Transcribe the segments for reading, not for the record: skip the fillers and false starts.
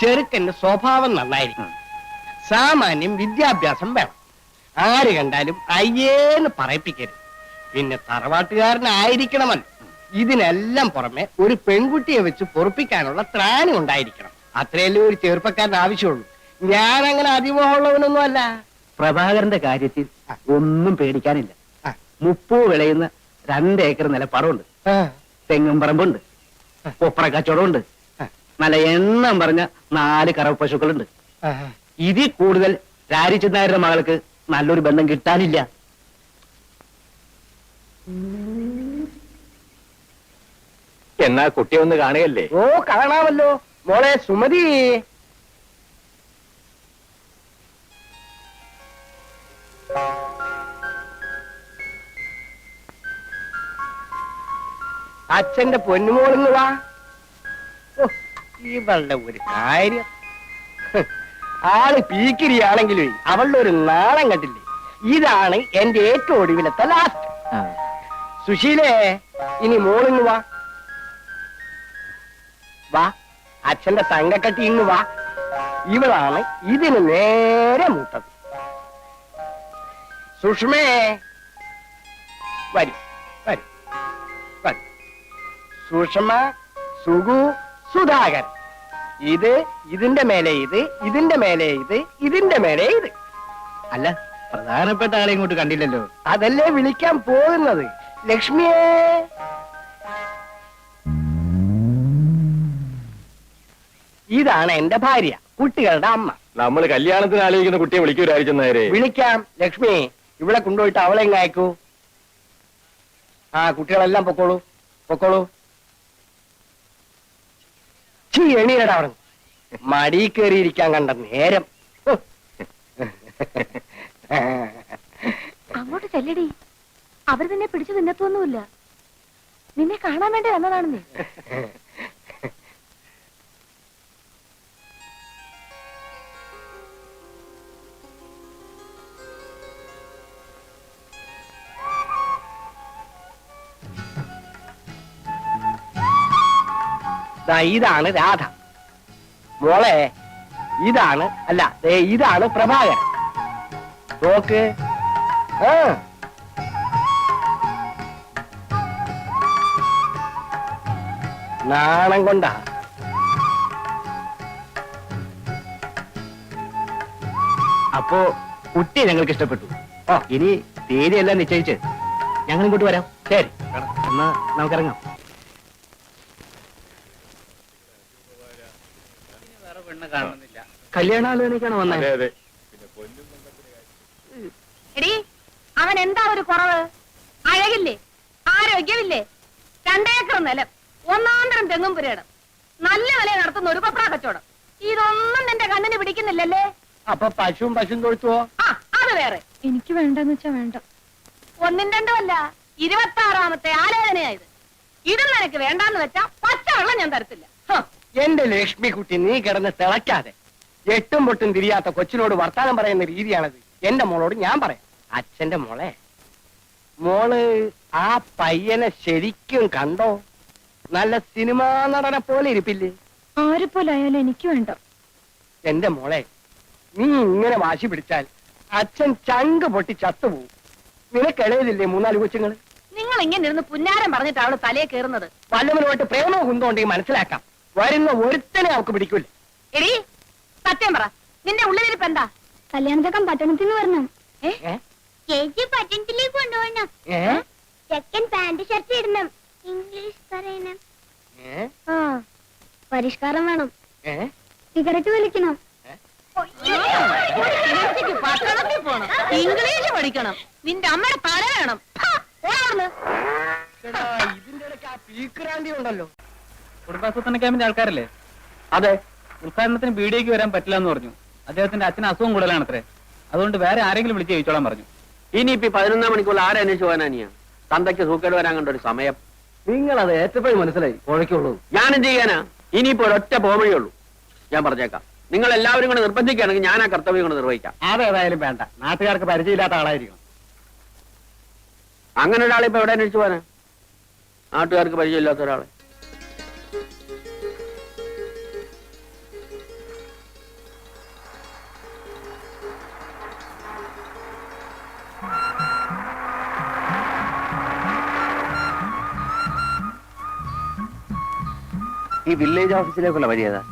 ചെറുക്കന്റെ സ്വഭാവം നന്നായിരിക്കും. സാമാന്യം വിദ്യാഭ്യാസം വേണം. ആര് കണ്ടാലും അയ്യേന്ന് പറയിപ്പിക്കരുത്. പിന്നെ തറവാട്ടുകാരനായിരിക്കണമല്ലോ. ഇതിനെല്ലാം പുറമെ ഒരു പെൺകുട്ടിയെ വെച്ച് പൊറുപ്പിക്കാനുള്ള ത്രാണം ഉണ്ടായിരിക്കണം. അത്രയല്ലേ ഒരു ചെറുപ്പക്കാരന് ആവശ്യമുള്ളൂ. ഞാൻ അങ്ങനെ അതിമോഹമുള്ളവനൊന്നും അല്ല. പ്രഭാകരന്റെ കാര്യത്തിൽ ഒന്നും പേടിക്കാനില്ല. 30 വിളയുന്ന 2 ഏക്കർ നിലപ്പാടമുണ്ട്, തെങ്ങും പറമ്പുണ്ട്, കൊപ്ര കച്ചവടമുണ്ട്, നല്ല എണ്ണം പറഞ്ഞ 4 കറവ പശുക്കളുണ്ട്. ഇതിൽ കൂടുതൽ രാരിച്ചനായരുടെ മകൾക്ക് നല്ലൊരു ബന്ധം കിട്ടാനില്ല. എന്നാ കുട്ടിയെ ഒന്ന് കാണുകയല്ലേ? ഓ, കാണാമല്ലോ. മോളെ സുമതി, അച്ഛന്റെ പൊന്നുമോളിന്ന് വാ. ഓ, ഇവളുടെ ഒരു കാര്യം. ആള് പീക്കിരിയാണെങ്കിലും അവളുടെ ഒരു നാണം കണ്ടില്ലേ? ഇതാണ് എന്റെ ഏറ്റവും ഒടുവിലത്തെ ലാസ്റ്റ്. സുശീലേ, ഇനി മോളിന്ന് വാ. വാ, അച്ഛന്റെ തങ്കക്കട്ടി ഇങ്ങ് വാ. ഇവളാണ് ഇതിന് നേരെ മൂത്തത്. സുഷ്മേ, വരും വരും വരും. സുഷമ, സുഗു, സുധാകരൻ. ഇതിന്റെ മേലെ ഇതിന്റെ മേലെ ഇതിന്റെ മേലെ ഇത്. അല്ല, പ്രധാനപ്പെട്ട ആളെ ഇങ്ങോട്ട് കണ്ടില്ലല്ലോ. അതല്ലേ വിളിക്കാൻ പോകുന്നത്. ലക്ഷ്മിയെ, ഇതാണ് എന്റെ ഭാര്യ, കുട്ടികളുടെ അമ്മ. നമ്മൾ കല്യാണത്തിന് ആലോചിക്കുന്ന കുട്ടിയെ വിളിക്കൂ രാജിച്ചെന്നേരെ. വിളിക്കാം. ലക്ഷ്മി, ഇവിടെ കൊണ്ടുപോയിട്ട് അവളെ എങ്ങ അയക്കൂ. കുട്ടികളെല്ലാം പൊക്കോളൂ പൊക്കോളൂ. എണീരടാ അവിടെ. മടി കയറിയിരിക്കാൻ കണ്ട നേരം. അങ്ങോട്ട് ചെല്ലടി. അവർ നിന്നെ പിടിച്ചു നിന്നത്തൊന്നുമില്ല. നിന്നെ കാണാൻ വേണ്ടി വന്നതാണെന്നേ. ഇതാണ് രാധ. മോളെ, ഇതാണ് പ്രഭാകരൻ. നോക്ക്. നാണം കൊണ്ടാ. അപ്പോ കുട്ടിയെ ഞങ്ങൾക്ക് ഇഷ്ടപ്പെട്ടു. ഇനി തീയതിയെല്ലാം നിശ്ചയിച്ച് ഞങ്ങൾ ഇങ്ങോട്ട് വരാം. ശരി, എന്നാ നമുക്കിറങ്ങാം. കല്യാണാലോചനയ്ക്കാണ് വന്നത്. എടി, അവൻ എന്താ ഒരു കുറവ്? അഴകില്ലേ, ആരോഗ്യമില്ലേ, 2 ഏക്കർ നിലം, 1 തെങ്ങും പുരയിടം, നല്ല വില നടത്തുന്ന ഒരു കൊപ്ര കച്ചവടം. ഇതൊന്നും നിന്റെ കണ്ണിന് പിടിക്കുന്നില്ലല്ലേ? അപ്പൊ പശുവും തൊഴുത്തുവോ? അത് വേറെ. എനിക്ക് വേണ്ടെന്ന് വെച്ചാ വേണ്ട. 1 2 അല്ല, 26ാമത്തെ ആലോചനയായത്. ഇതും നിനക്ക് വേണ്ടാന്ന് വെച്ചാ പച്ചവെള്ളം ഞാൻ തരത്തില്ല. എന്റെ ലക്ഷ്മി കുട്ടി, നീ കിടന്ന് തിളയ്ക്കാതെ. 8ഉം 8ഉം തിരിയാത്ത കൊച്ചിനോട് വർത്താനം പറയുന്ന രീതിയാണത്. എന്റെ മോളോട് ഞാൻ പറയാം. അച്ഛന്റെ മോളെ, മോള് ആ പയ്യനെ ശരിക്കും കണ്ടോ? നല്ല സിനിമാ നടനെ പോലെ ഇരിപ്പില്ലേ? ആരെപ്പോലായാലും എനിക്ക് വേണ്ട. എന്റെ മോളെ, നീ ഇങ്ങനെ വാശി പിടിച്ചാൽ അച്ഛൻ ചങ്ക് പൊട്ടി ചത്തുപോകും. നിനക്കിളയതില്ലേ 3 4 കൊച്ചുങ്ങൾ? നിങ്ങൾ ഇങ്ങനെ ഇരുന്ന് പുന്നാരം പറഞ്ഞിട്ട് അവള് തലയെ കയറുന്നത്. വല്ലവനുമായിട്ട് പ്രേമവും കുന്തമുണ്ടെങ്കിൽ മനസ്സിലാക്കാം. വരുന്ന ഒരുത്തനെ അവൾക്ക് പിടിക്കൂല. എടി, സത്യം പറ, നിന്റെ ഉള്ളിലിരിപ്പ് എന്താ? കല്യാണത്തൊക്കെ പട്ടണത്തിൽ നിന്ന് വരണം. ചേച്ചി പട്ടണത്തിലേക്ക് കൊണ്ടുപോകണം. ചെക്കൻ പാന്റ് ഷർട്ട് ഇടണം, ഇംഗ്ലീഷ് പറയണം, പരിഷ്കാരം വേണം, സിഗരറ്റ് വലിക്കണം, പട്ടണത്തിൽ പോണം, ഇംഗ്ലീഷ് പഠിക്കണം, നിന്റെ അമ്മയുടെ തല വേണം. ഇതിന്റെ ഇടയ്ക്ക് ആ പീക്രാന്തി ഉണ്ടല്ലോ. കുടുംബാസൂത്രണ ക്യാമ്പിന്റെ ആൾക്കാരല്ലേ? അതെ. ഉദ്ഘാടനത്തിന് ബീഡിയേക്ക് വരാൻ പറ്റില്ല എന്ന് പറഞ്ഞു. അദ്ദേഹത്തിന്റെ അച്ഛന് അസുഖം കൂടുതലാണത്രേ. അതുകൊണ്ട് വേറെ ആരെങ്കിലും വിളിച്ച് ചോദിച്ചോളാൻ പറഞ്ഞു. ഇനിയിപ്പോ 11 മണിക്കൂർ ആരെ അന്വേഷിച്ച് പോകാനാ? തന്തയ്ക്ക് സൂക്കേട് വരാൻ കണ്ട ഒരു സമയം. നിങ്ങളത് ഏറ്റപ്പോഴും മനസ്സിലായി. കുഴയ്ക്കുള്ളൂ. ഞാനും ചെയ്യാനാ? ഇനിയിപ്പോ ഒരൊറ്റ പോവഴിയുള്ളൂ. ഞാൻ പറഞ്ഞേക്കാം, നിങ്ങൾ എല്ലാവരും കൂടെ നിർബന്ധിക്കുകയാണെങ്കിൽ ഞാൻ ആ കർത്തവ്യം കൊണ്ട് നിർവഹിക്കാം. അതേതായാലും വേണ്ട. നാട്ടുകാർക്ക് പരിചയമില്ലാത്ത ആളായിരിക്കും. അങ്ങനെ ഒരാളെ ഇപ്പൊ എവിടെ അന്വേഷിച്ചു പോകാനാ? നാട്ടുകാർക്ക് പരിചയമില്ലാത്ത ഒരാളെ. ഈ വില്ലേജ് ഓഫീസിലേക്കുള്ള വഴി ഏതാ?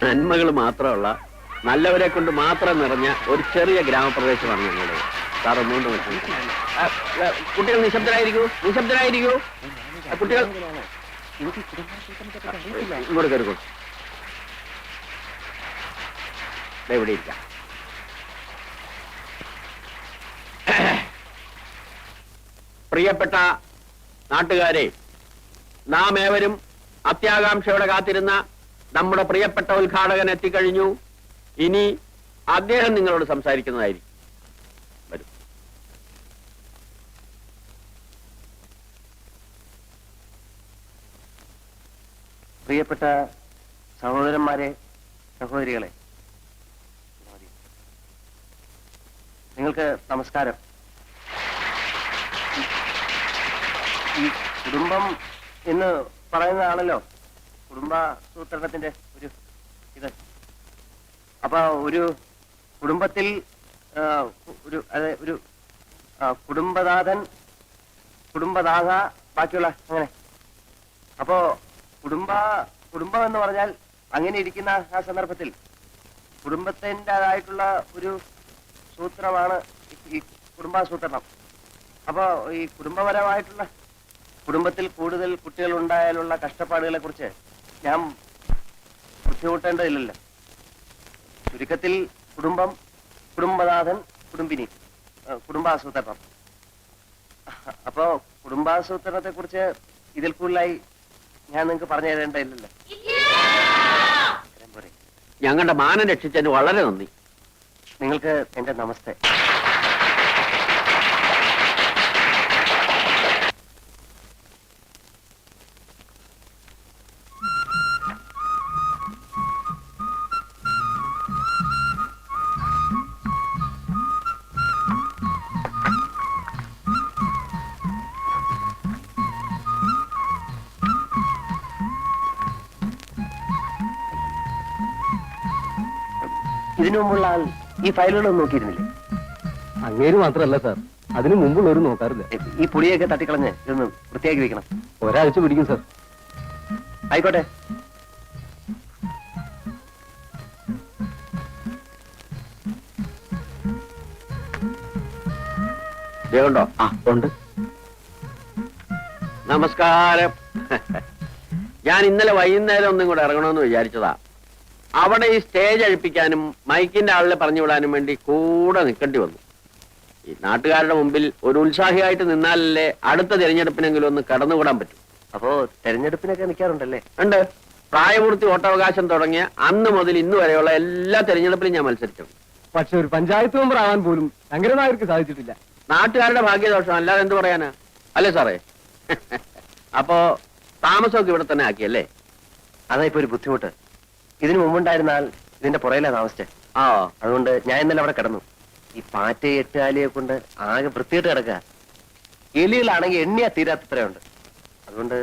നന്മകൾ മാത്രമുള്ള നല്ലവരെ കൊണ്ട് മാത്രം നിറഞ്ഞ ഒരു ചെറിയ ഗ്രാമപ്രദേശമാണ് ഞങ്ങളുടെ. സാർ ഒന്നുകൊണ്ട് കുട്ടികൾ നിശബ്ദരായിരിക്കൂ, നിശബ്ദരായിരിക്കൂ. കുട്ടികൾ ഇങ്ങോട്ട് കയറിക്കോ. ഇവിടെ ഇരിക്കാം. പ്രിയപ്പെട്ട നാട്ടുകാരെ, നാം ഏവരും അത്യാകാംക്ഷയോടെ കാത്തിരുന്ന നമ്മുടെ പ്രിയപ്പെട്ട ഉദ്ഘാടകൻ എത്തിക്കഴിഞ്ഞു. ഇനി അദ്ദേഹം നിങ്ങളോട് സംസാരിക്കുന്നതായിരിക്കും. വരും. പ്രിയപ്പെട്ട സഹോദരന്മാരെ, സഹോദരികളെ, നിങ്ങൾക്ക് നമസ്കാരം. ഈ കുടുംബം എന്ന് പറയുന്നതാണല്ലോ കുടുംബാസൂത്രണത്തിന്റെ ഒരു ഇത്. അപ്പൊ ഒരു കുടുംബത്തിൽ ഒരു കുടുംബനാഥൻ, കുടുംബനാഥ, ബാക്കിയുള്ള അങ്ങനെ. അപ്പോ കുടുംബം എന്ന് പറഞ്ഞാൽ അങ്ങനെ ഇരിക്കുന്ന ആ സന്ദർഭത്തിൽ കുടുംബത്തിൻ്റെതായിട്ടുള്ള ഒരു സൂത്രമാണ് ഈ കുടുംബാസൂത്രണം. അപ്പോ ഈ കുടുംബപരമായിട്ടുള്ള കുടുംബത്തിൽ കൂടുതൽ കുട്ടികൾ ഉണ്ടായാലുള്ള കഷ്ടപ്പാടുകളെ കുറിച്ച് ഞാൻ ബുദ്ധിമുട്ടേണ്ടതില്ലല്ലോ. ചുരുക്കത്തിൽ കുടുംബം, കുടുംബനാഥൻ, കുടുംബിനി, കുടുംബാസൂത്രണം. അപ്പോ കുടുംബാസൂത്രണത്തെ കുറിച്ച് ഇതിൽ കൂടുതലായി ഞാൻ നിങ്ങൾക്ക് പറഞ്ഞു തരേണ്ടതില്ലല്ലോ. ഞങ്ങളുടെ മാനം രക്ഷിച്ചതിന് വളരെ നന്ദി. നിങ്ങൾക്ക് എന്റെ നമസ്തേ. ഇതിനു മുമ്പുള്ള ആൾ ഈ ഫയലുകളൊന്നും നോക്കിയിരുന്നില്ലേ? അങ്ങേര് മാത്രമല്ല സാർ, അതിനു മുമ്പുള്ളവരും നോക്കാറില്ല. ഈ പൊടിയൊക്കെ തട്ടിക്കളഞ്ഞ് ഇതൊന്ന് വൃത്തിയാക്കി വെക്കണം. ഒരാഴ്ച പിടിക്കും സാർ. ആയിക്കോട്ടെ. ദേവുണ്ടോ? ആ ഉണ്ട്. നമസ്കാരം. ഞാൻ ഇന്നലെ വൈകുന്നേരം ഒന്നും കൂടെ ഇറങ്ങണമെന്ന് വിചാരിച്ചതാ. അവിടെ ഈ സ്റ്റേജ് അഴിപ്പിക്കാനും മൈക്കിന്റെ ആളിനെ പറഞ്ഞു വിടാനും വേണ്ടി കൂടെ നിൽക്കേണ്ടി വന്നു. ഈ നാട്ടുകാരുടെ മുമ്പിൽ ഒരു ഉത്സാഹിയായിട്ട് നിന്നാലല്ലേ അടുത്ത തിരഞ്ഞെടുപ്പിനെങ്കിലും ഒന്ന് കടന്നുകൂടാൻ പറ്റും. അപ്പോ തെരഞ്ഞെടുപ്പിനൊക്കെ നിൽക്കാറുണ്ടല്ലേ? ഉണ്ട്. പ്രായപൂർത്തി വോട്ടവകാശം തുടങ്ങിയ അന്ന് മുതൽ ഇന്ന് വരെയുള്ള എല്ലാ തെരഞ്ഞെടുപ്പിലും ഞാൻ മത്സരിച്ചിട്ടുണ്ട്. പക്ഷെ ഒരു പഞ്ചായത്ത് മെമ്പർ ആവാൻ പോലും ശങ്കരനായർക്ക് സാധിച്ചിട്ടില്ല. നാട്ടുകാരുടെ ഭാഗ്യദോഷം, അല്ലാതെ എന്ത് പറയാനാ, അല്ലേ സാറേ? അപ്പോ താമസമൊക്കെ ഇവിടെ തന്നെ ആക്കിയല്ലേ? അതാ ഇപ്പൊ ഒരു ബുദ്ധിമുട്ട്. ഇതിനു മുമ്പുണ്ടായിരുന്നാൽ ഇതിന്റെ പുറയിലാ താമസിച്ചേ. ആ, അതുകൊണ്ട് ഞാൻ ഇന്നലെ അവിടെ കിടന്നു. ഈ പാറ്റ എട്ടുകാലിയെ കൊണ്ട് ആകെ വൃത്തിയായിട്ട് കിടക്കുക. എലികളാണെങ്കിൽ എണ്ണിയാ തീരാത്തത്രയുണ്ട്. അതുകൊണ്ട്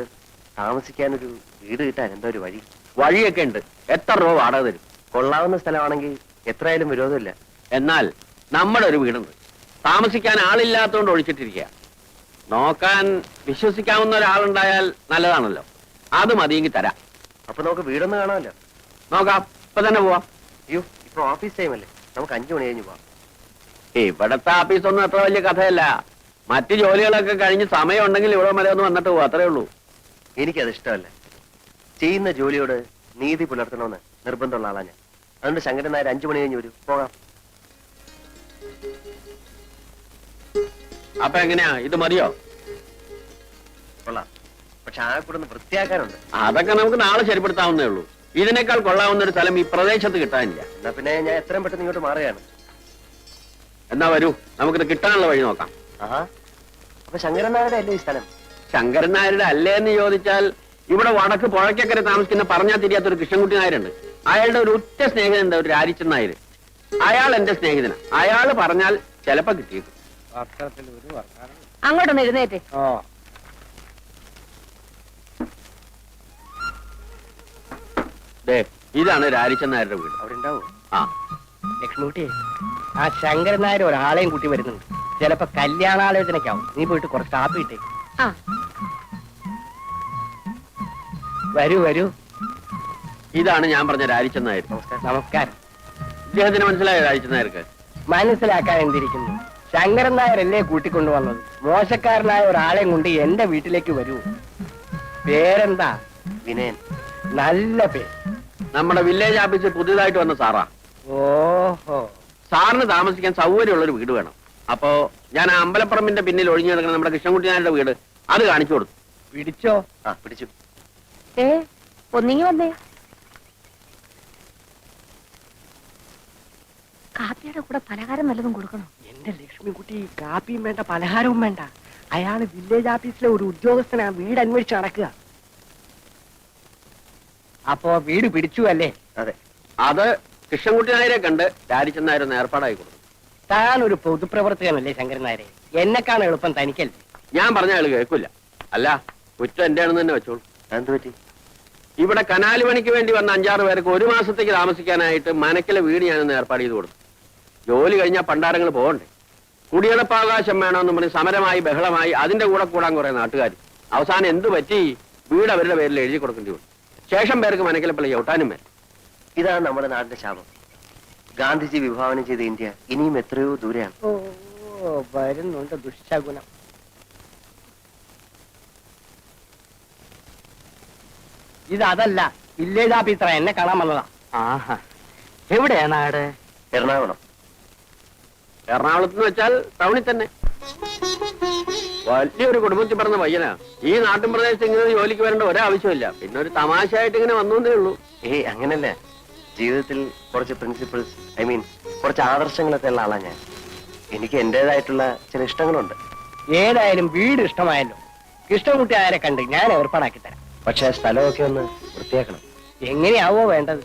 താമസിക്കാനൊരു വീട് കിട്ടാൻ എന്താ ഒരു വഴി? വഴിയൊക്കെ ഉണ്ട്. എത്ര രൂപ വാടക തരും? കൊള്ളാവുന്ന സ്ഥലമാണെങ്കിൽ എത്രയായാലും വിരോധമില്ല. എന്നാൽ നമ്മുടെ ഒരു വീടുണ്ട്, താമസിക്കാൻ ആളില്ലാത്തതുകൊണ്ട് ഒഴിച്ചിട്ടിരിക്കുക. നോക്കാൻ വിശ്വസിക്കാവുന്ന ഒരാളുണ്ടായാൽ നല്ലതാണല്ലോ. അത് മതിയെങ്കിൽ തരാം. അപ്പൊ നമുക്ക് വീടൊന്നും കാണാമല്ലോ. നോക്കാം, ഇപ്പൊ തന്നെ പോവാം. അയ്യോ, ഇപ്പൊ ഓഫീസ് ടൈം അല്ലേ, നമുക്ക് 5 മണി കഴിഞ്ഞ് പോവാം. ഇവിടത്തെ ഓഫീസൊന്നും അത്ര വലിയ കഥയല്ല. മറ്റു ജോലികളൊക്കെ കഴിഞ്ഞ് സമയം ഉണ്ടെങ്കിൽ ഇവിടെ വരെ ഒന്ന് വന്നിട്ട് പോവാ, അത്രേ ഉള്ളൂ. എനിക്കത് ഇഷ്ടമല്ല. ചെയ്യുന്ന ജോലിയോട് നീതി പുലർത്തണമെന്ന് നിർബന്ധമുള്ള ആളാ ഞാൻ. അതുകൊണ്ട് ശങ്കരൻ നായർ 5 മണി കഴിഞ്ഞ് വരും. പോകാം. അപ്പൊ എങ്ങനെയാ, ഇത് മതിയോ? കൊള്ളാം. പക്ഷെ ആ കൂടെ ഒന്ന് വൃത്തിയാക്കാനുണ്ട്. അതൊക്കെ നമുക്ക് നാളെ ശരിപ്പെടുത്താവുന്നേ ഉള്ളൂ. ഇതിനേക്കാൾ കൊള്ളാവുന്ന ഒരു സ്ഥലം ഈ പ്രദേശത്ത് കിട്ടാനില്ല. എന്നാ പിന്നെ ഞാൻ എത്രയും പെട്ടെന്ന് ഇങ്ങോട്ട് മാറുകയാണ്. എന്നാ വരൂ, നമുക്കിത് കിട്ടാനുള്ള വഴി നോക്കാം. ആഹാ, അപ്പൊ ശങ്കരൻ നായരുടെ അല്ലേ ഈ സ്ഥലം? ശങ്കരൻ നായരുടെ അല്ലേ എന്ന് ചോദിച്ചാൽ ഇവിടെ വടക്ക് പുഴയ്ക്കക്കരെ താമസിക്കുന്ന പറഞ്ഞാൽ തിരിയാത്തൊരു കൃഷ്ണൻകുട്ടി നായരുണ്ട്. അയാളുടെ ഒരു ഉറ്റ സ്നേഹിതൻ ഒരു രാജിച്ചൻ നായർ. അയാൾ എന്റെ സ്നേഹിതനാ. അയാൾ പറഞ്ഞാൽ ചിലപ്പോ കിട്ടിയേക്കും. അങ്ങോട്ടൊന്ന് എഴുന്നേറ്റ്. ദേ, ഇതാണ് രാജിച്ചൻ നായരുടെ വീട്. അവിടെ ഉണ്ടാവും. ആ, ലക്ഷ്മിക്കുട്ടി, ആ ശങ്കരൻ നായർ ഒരാളെയും കൂട്ടി വരുന്നുണ്ട്. ചിലപ്പോ കല്യാണാലോചനയ്ക്കാവും. നീ പോയിട്ട് കുറച്ച് കാപ്പി ഇട്ടേ. ആ വരൂ വരൂ. ഇതാണ് ഞാൻ പറഞ്ഞ രാജിച്ചൻ നായർ. നമസ്കാരം. ഇദ്ദേഹത്തിന് മനസ്സിലായോ രാജിച്ചൻ നായർക്ക്? മനസ്സിലാക്കാൻ എന്തിരിക്കുന്നു? ശങ്കരൻ നായരല്ലേ കൂട്ടിക്കൊണ്ടുവന്നത്. മോശക്കാരനായ ഒരാളെയും കൊണ്ട് എന്റെ വീട്ടിലേക്ക് വരൂ. പേരെന്താ? വിനയൻ. നല്ല പേര്. നമ്മുടെ വില്ലേജ് ഓഫീസിൽ പുതിയതായിട്ട് വന്ന സാറാ. ഓഹോ. സാറിന് താമസിക്കാൻ സൗകര്യമുള്ള ഒരു വീട് വേണം. അപ്പോ ഞാൻ ആ അമ്പലപ്പറമ്പിന്റെ പിന്നിൽ ഒഴിഞ്ഞു കിടക്കുന്ന നമ്മുടെ കൃഷ്ണൻകുട്ടി നായരുടെ വീട് അത് കാണിച്ചു കൊടുത്തു. പിടിച്ചോ? ആ പിടിച്ചു. ഒന്നിങ്ങി വന്നേ. കാപ്പിയുടെ കൂടെ പലഹാരം വല്ലതും കൊടുക്കണോ? എന്റെ ലക്ഷ്മിക്കുട്ടി, കാപ്പിയും വേണ്ട പലഹാരവും വേണ്ട. അയാള് വില്ലേജ് ഓഫീസിലെ ഒരു ഉദ്യോഗസ്ഥനാ. വീട് അന്വേഷിച്ച് നടക്കുക. അപ്പോ വീട് പിടിച്ചു അല്ലേ? അതെ. അത് കൃഷ്ണൻകുട്ടി നായരെ കണ്ട് രാജിച്ചൻ നായർ ഒന്ന് ഏർപ്പാടായി കൊടുത്തു. താൻ ഒരു പൊതുപ്രവർത്തകനല്ലേ ശങ്കരൻ നായരെ? എന്നെക്കാണ് എളുപ്പം തനിക്കല്ലേ? ഞാൻ പറഞ്ഞ ആള് കേൾക്കില്ല. അല്ല, കുറ്റം എന്റെ ആണെന്ന് തന്നെ വെച്ചോളൂ. എന്ത് പറ്റി? ഇവിടെ കനാല് പണിക്ക് വേണ്ടി വന്ന 5-6 പേർക്ക് 1 മാസത്തേക്ക് താമസിക്കാനായിട്ട് മനക്കിലെ വീട് ഞാനൊന്ന് ഏർപ്പാട് ചെയ്ത് കൊടുത്തു. ജോലി കഴിഞ്ഞാൽ പണ്ടാരങ്ങൾ പോകണ്ടേ? കുടിയടപ്പാവകാശം വേണമെന്ന് പറഞ്ഞ് സമരമായി ബഹളമായി അതിന്റെ കൂടെ കൂടാൻ കുറെ നാട്ടുകാർ. അവസാനം എന്തു പറ്റി? വീട് അവരുടെ പേരിൽ എഴുതി കൊടുക്കേണ്ടി വന്നു. ശേഷം പേർക്ക് മനക്കിലെ പള്ളി ചവിട്ടാനും വേണം. ഇതാണ് നമ്മുടെ നാടിന്റെ ശാപം. ഗാന്ധിജി വിഭാവനം ചെയ്ത ഇന്ത്യ ഇനിയും എത്രയോ ദൂരെയാണ്. ഓ, വരുന്നുണ്ട് ദുശ്ശകുനം. ഇതല്ല, വില്ലേജ് ഓഫീസറ. എന്നെ കാണാൻ വന്നതാ. ആഹാ. എവിടെയാ നാട്? എറണാകുളം. എറണാകുളത്ത് എന്ന് വെച്ചാൽ ടൗണിൽ തന്നെ. വലിയൊരു കുടുംബത്തിൽ പറഞ്ഞ പയ്യനാ. ഈ നാട്ടിൻ പ്രദേശത്ത് ഇങ്ങനെ ജോലിക്ക് വരേണ്ട ഒരാവശ്യമില്ല. പിന്നെ ഒരു തമാശയായിട്ട് ഇങ്ങനെ വന്നേ ഉള്ളൂ. അങ്ങനല്ല. ജീവിതത്തിൽ കുറച്ച് പ്രിൻസിപ്പിൾസ്, കുറച്ച് ആദർശങ്ങളൊക്കെ ഉള്ള ആളാ ഞാൻ. എനിക്ക് എന്റേതായിട്ടുള്ള ചില ഇഷ്ടങ്ങളുണ്ട്. ഏതായാലും വീട് ഇഷ്ടമായല്ലോ. കൃഷ്ണൻകുട്ടി ആരെ കണ്ട് ഞാൻ ഏർപ്പാടാക്കി തരാം. പക്ഷെ സ്ഥലമൊക്കെ ഒന്ന് വൃത്തിയാക്കണം. എങ്ങനെയാവോ വേണ്ടത്?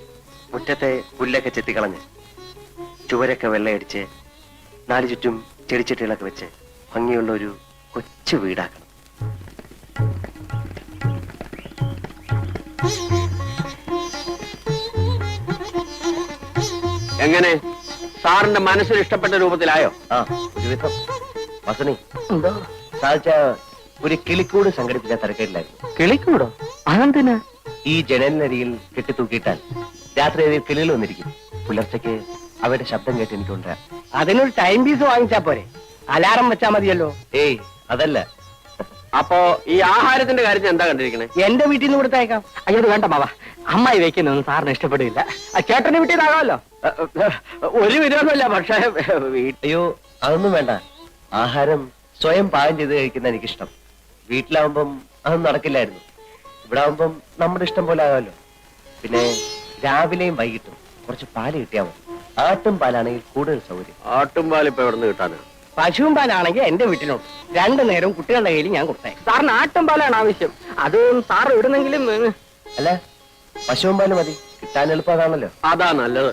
മുറ്റത്തെ പുല്ലൊക്കെ ചെത്തിക്കളഞ്ഞ് ചുവരൊക്കെ വെള്ളയടിച്ച് 4 ചുറ്റും ചെടിച്ചട്ടികളൊക്കെ വെച്ച് ഭംഗിയുള്ള ഒരു കൊച്ചു വീടാക്കണം. എങ്ങനെ? സാറിന്റെ മനസ്സിൽ ഇഷ്ടപ്പെട്ട രൂപത്തിലായോ? ആ, ഒരുവിധം. വസണി, സാധിച്ച ഒരു കിളിക്കൂട് സംഘടിപ്പിക്കാൻ തിരക്കില്ലായിരുന്നു. കിളിക്കൂടോ? അതെന്തിനാ? ഈ ജനലിനരിയിൽ കെട്ടിത്തൂക്കിയിട്ടാൽ രാത്രി അതിൽ കിളികൾ വന്നിരിക്കും. പുലർച്ചയ്ക്ക് അവയുടെ ശബ്ദം കേട്ട് എനിക്ക് കൊണ്ടുവരാം. അതിനൊരു ടൈം പീസ് വാങ്ങിച്ചാ പോരെ? അലാറം വെച്ചാ മതിയല്ലോ. ഏയ്, അതല്ല. അപ്പോ ഈ ആഹാരത്തിന്റെ കാര്യത്തിൽ എന്താ കണ്ടിരിക്കണേ? എന്റെ വീട്ടിൽ നിന്ന് കൊടുത്തേക്കാം. അയ്യോ, വേണ്ട മാവാ. അമ്മായി വെക്കുന്നൊന്നും സാറിന് ഇഷ്ടപ്പെടില്ല. ചേട്ടന്റെ വീട്ടിൽ നിന്നാകാമല്ലോ. ഒരു വിരോധമില്ല. പക്ഷേ അയ്യോ, അതൊന്നും വേണ്ട. ആഹാരം സ്വയം പാകം ചെയ്ത് കഴിക്കുന്ന എനിക്കിഷ്ടം. വീട്ടിലാവുമ്പം അതൊന്നും നടക്കില്ലായിരുന്നു. ഇവിടെ ആവുമ്പം നമ്മുടെ ഇഷ്ടം പോലെ ആകാമല്ലോ. പിന്നെ രാവിലെയും വൈകിട്ടും കുറച്ച് പാല് കിട്ടിയാൽ മതി. ആട്ടും പാലാണെങ്കിൽ കൂടുതൽ സൗകര്യം. ആട്ടുംപാൽ ഇപ്പൊ എവിടെ നിന്ന് കിട്ടാനാ? പശുവും പാലാണെങ്കിൽ എന്റെ വീട്ടിലുണ്ട്. 2 നേരവും കുട്ടികളുടെ കയ്യിൽ ഞാൻ കൊടുത്തേക്കാം. സാറിന് ആട്ടും പാലാണ് ആവശ്യം. അത് സാറ് ഇടുന്നെങ്കിലും. അല്ല, പശുവും പാല് മതി. കിട്ടാൻ എളുപ്പം അതാണല്ലോ. അതാ നല്ലത്.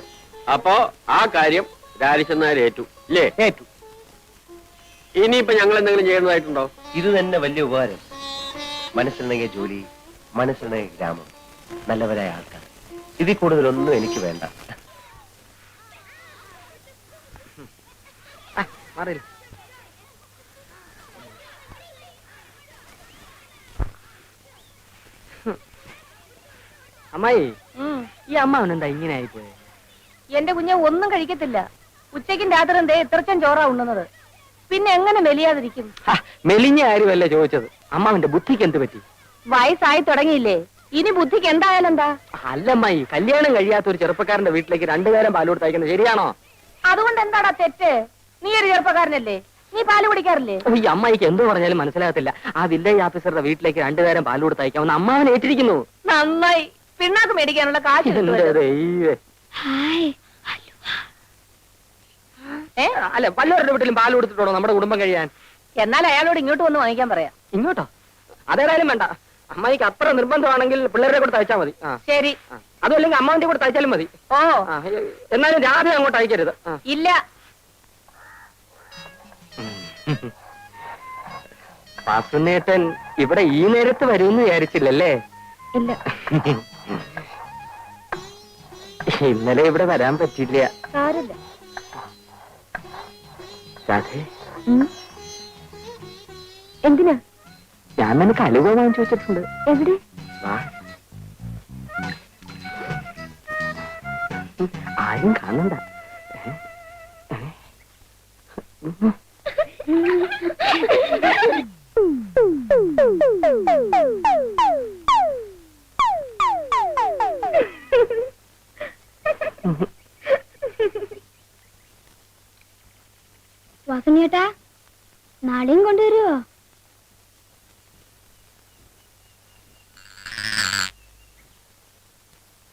അപ്പോ ആ കാര്യം രാജിച്ചൻ നായർ ഏറ്റു ഇല്ലേ? ഏറ്റു. ഇനിയിപ്പോ ഞങ്ങൾ എന്തെങ്കിലും ചെയ്യുന്നതായിട്ടുണ്ടോ? ഇത് തന്നെ വലിയ ഉപകാരം. മനസ്സിലുണ്ടെങ്കിൽ ജോലി, മനസ്സിലുണ്ടെങ്കിൽ ഗ്രാമം, നല്ലവരായ ആൾക്കാർ. ഇതിൽ കൂടുതലൊന്നും എനിക്ക് വേണ്ട. അമ്മായി, ഉം. ഈ അമ്മാവൻ എന്താ ഇങ്ങനെ ആയിപ്പോയെ? എന്റെ കുഞ്ഞെ ഒന്നും കഴിക്കത്തില്ല. ഉച്ചയ്ക്കും രാത്രിയും ദേ ഇത്രച്ചും ചോറാ ഉണ്ണുന്നത്. പിന്നെ എങ്ങനെ മെലിയാതിരിക്കും? മെലിഞ്ഞ കാര്യമല്ല ചോദിച്ചത്. അമ്മാവന്റെ ബുദ്ധിക്ക് എന്ത് പറ്റി? വയസ്സായി തുടങ്ങിയില്ലേ? ഇനി ബുദ്ധിക്ക് എന്തായാലും എന്താ? അല്ലമ്മായി, കല്യാണം കഴിയാത്ത ഒരു ചെറുപ്പക്കാരന്റെ വീട്ടിലേക്ക് 2 നേരം പാൽ കൊടുത്ത് അയക്കുന്നത് ശരിയാണോ? അതുകൊണ്ട് എന്താടാ തെറ്റ്? നീ ഒരു ചെറുപ്പക്കാരനല്ലേ? നീ പാല് കുടിക്കാറില്ലേ? ഈ അമ്മായിക്ക് എന്ത് പറഞ്ഞാലും മനസ്സിലാകത്തില്ല. ആ വില്ലേജ് ഓഫീസറുടെ വീട്ടിലേക്ക് 2 നേരം പാൽ കൊടുത്ത് അയക്കാമെന്ന് അമ്മാവൻ ഏറ്റിരിക്കുന്നു. നന്നായി. പിണ്ണാക്ക് മേടിക്കാനുള്ള കാശ് എന്റെ കിട്ടുമല്ലോ. ദൈവമേ. ഏ? അല്ല, വല്ലവരുടെ വീട്ടിലും പാൽ കൊടുത്തിട്ടുണ്ടോ നമ്മുടെ കുടുംബം കഴിയാൻ? എന്നാൽ അയാളോട് ഇങ്ങോട്ട് വന്ന് വാങ്ങിക്കാൻ പറയാം. ഇങ്ങോട്ടോ? അതേതായാലും വേണ്ട. അമ്മായിക്ക് അത്ര നിർബന്ധമാണെങ്കിൽ പിള്ളേരെ കൊടുത്ത് അയച്ചാൽ മതി. ശരി. അതുമല്ലെങ്കിൽ അമ്മാവന്റെ കൂടെ തയ്ച്ചാലും മതി. ഓ ആ, എന്നാലും രാധ അങ്ങോട്ട് അയക്കരുത്. ആ. ഇല്ല. വാസുനേട്ടൻ ഇവിടെ ഈ നേരത്ത് വരുമെന്ന് വിചാരിച്ചില്ലല്ലേ? ഇല്ല. ഇന്നലെ ഇവിടെ വരാൻ പറ്റില്ല. സാരമില്ല. രാധേ, എന്തിനാ? ഞാൻ നിനക്ക് അലുവ വാങ്ങിച്ചു വെച്ചിട്ടുണ്ട്. എവിടെ? വാ. ആരും കാണണ്ട. വാസനേട്ടാ, നാളെയും കൊണ്ടുവരുമോ?